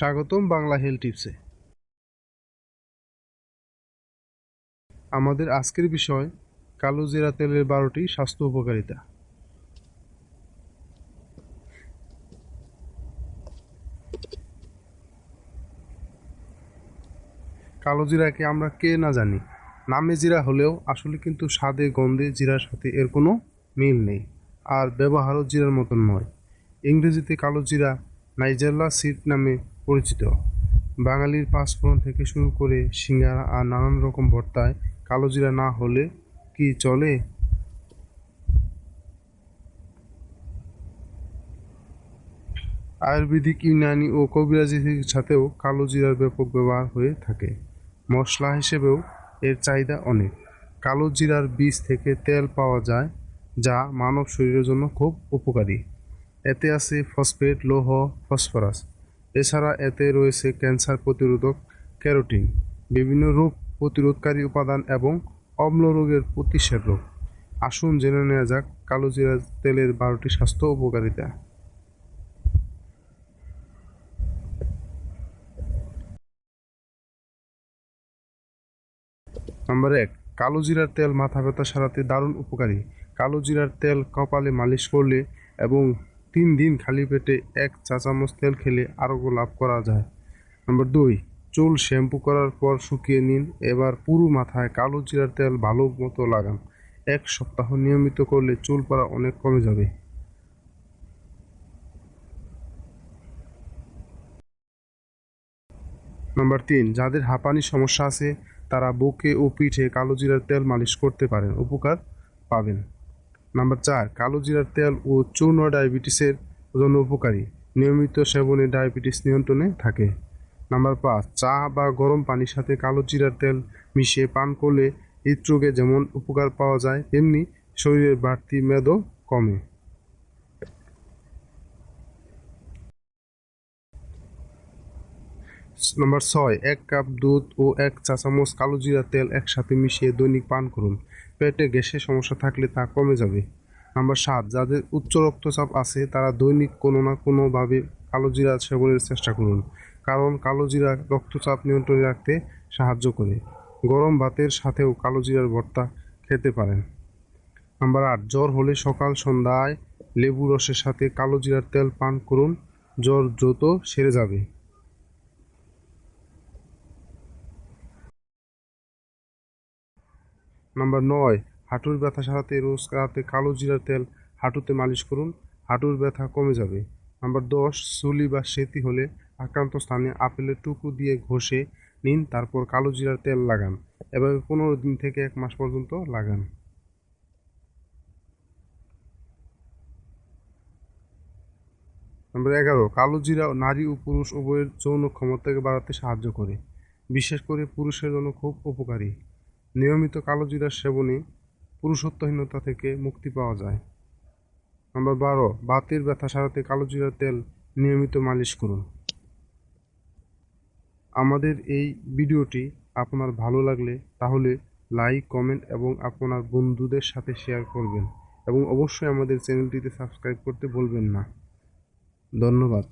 স্বাগতম বাংলা হেলথ টিপসে। আমাদের আজকের বিষয় কালো জিরা তেলের 12টি স্বাস্থ্য উপকারিতা। কালো জিরাকে আমরা কে না জানি, নামে জিরা হলেও আসলে কিন্তু স্বাদে গন্ধে জিরার সাথে এর কোনো মিল নেই, আর ব্যবহারও জিরার মতন নয়। ইংরেজিতে কালো জিরা নাইজেলা সিড নামে পরিচিত। বাঙালির পাঁচফোড়ন থেকে শুরু করে সিঙ্গারা আর নানান রকম ভর্তায় কালো জিরা না হলে কি চলে? আয়ুর্বেদিক, ইউনানি ও কবিরাজি চিকিৎসাতেও কালো জিরার ব্যাপক ব্যবহার হয়ে থাকে। মশলা হিসেবেও এর চাহিদা অনেক। কালো জিরার বীজ থেকে তেল পাওয়া যায়, যা মানব শরীরের জন্য খুব উপকারী। এতে আছে ফসফেট, লৌহ, ফসফরাস। এছাড়া এতে রয়েছে ক্যান্সার প্রতিরোধক, ক্যারোটিন, বিভিন্ন রোগ প্রতিরোধকারী উপাদান এবং অম্ল রোগের প্রতিষেধক। আসুন জেনে নেওয়া যাক কালো জিরা তেলের 12টি স্বাস্থ্য উপকারিতা। নাম্বার 1, কালো জিরার তেল মাথা ব্যথা সারাতে দারুণ উপকারী। কালো জিরার তেল কপালে মালিশ করলে এবং 3 দিন খালি পেটে 1 চা চামচ তেল খেলে আরোগ্য লাভ করা যায়। নাম্বার 2, চুল শ্যাম্পু করার পর শুকিয়ে নিন, এবার পুরো মাথায় কালো জিরার তেল ভালো মতো লাগান। 1 সপ্তাহ নিয়মিত করলে চুল পড়া অনেক কমে যাবে। নাম্বার 3, যাদের হাঁপানির সমস্যা আছে তারা বুকে ও পিঠে কালো জিরার তেল মালিশ করতে পারেন, উপকার পাবেন। নাম্বার 4, কালো জিরার তেল ও চূর্ণ ডায়াবেটিসের জন্য উপকারী। নিয়মিত সেবনে ডায়াবেটিস নিয়ন্ত্রণে থাকে। নাম্বার 5, চা বা গরম পানির সাথে কালো জিরার তেল মিশিয়ে পান করলে হৃদরোগে যেমন উপকার পাওয়া যায়, তেমনি শরীরের বাড়তি মেদও কমে। নাম্বার 6, 1 কাপ দুধ ও 1 চা চামচ কালো জিরার তেল একসাথে মিশিয়ে দৈনিক পান করুন। পেটে গ্যাসের সমস্যা থাকলে তা কমে যাবে। নাম্বার 7, যাদের উচ্চ রক্তচাপ আছে তারা দৈনিক কোনো না কোনোভাবে কালো জিরা সেবনের চেষ্টা করুন, কারণ কালো জিরা রক্তচাপ নিয়ন্ত্রণে রাখতে সাহায্য করে। গরম ভাতের সাথেও কালো জিরার ভর্তা খেতে পারেন। নাম্বার 8, জ্বর হলে সকাল সন্ধ্যায় লেবু রসের সাথে কালো জিরার তেল পান করুন, জ্বর দ্রুত সেরে যাবে। নাম্বার 9, হাঁটুর ব্যথা সারাতে রোজ রাতে কালো জিরার তেল হাঁটুতে মালিশ করুন, হাঁটুর ব্যথা কমে যাবে। নাম্বার 10, চুলি বা সেতি হলে আক্রান্ত স্থানে আপেলের টুকরো দিয়ে ঘষে নিন, তারপর কালো জিরার তেল লাগান। এভাবে 15 দিন থেকে 1 মাস পর্যন্ত লাগান। নাম্বার 11, কালো জিরা নারী ও পুরুষ উভয়ের যৌন ক্ষমতাকে বাড়াতে সাহায্য করে, বিশেষ করে পুরুষের জন্য খুব উপকারী। নিয়মিত কালো জিরা সেবনে পুরুষত্বহীনতা থেকে মুক্তি পাওয়া যায়। নাম্বার 12, বাতের ব্যথা সারাতে কালো জিরার তেল নিয়মিত মালিশ করুন। আমাদের এই ভিডিওটি আপনার ভালো লাগলে তাহলে লাইক, কমেন্ট এবং আপনার বন্ধুদের সাথে শেয়ার করবেন, এবং অবশ্যই আমাদের চ্যানেলটিতে সাবস্ক্রাইব করতে ভুলবেন না। ধন্যবাদ।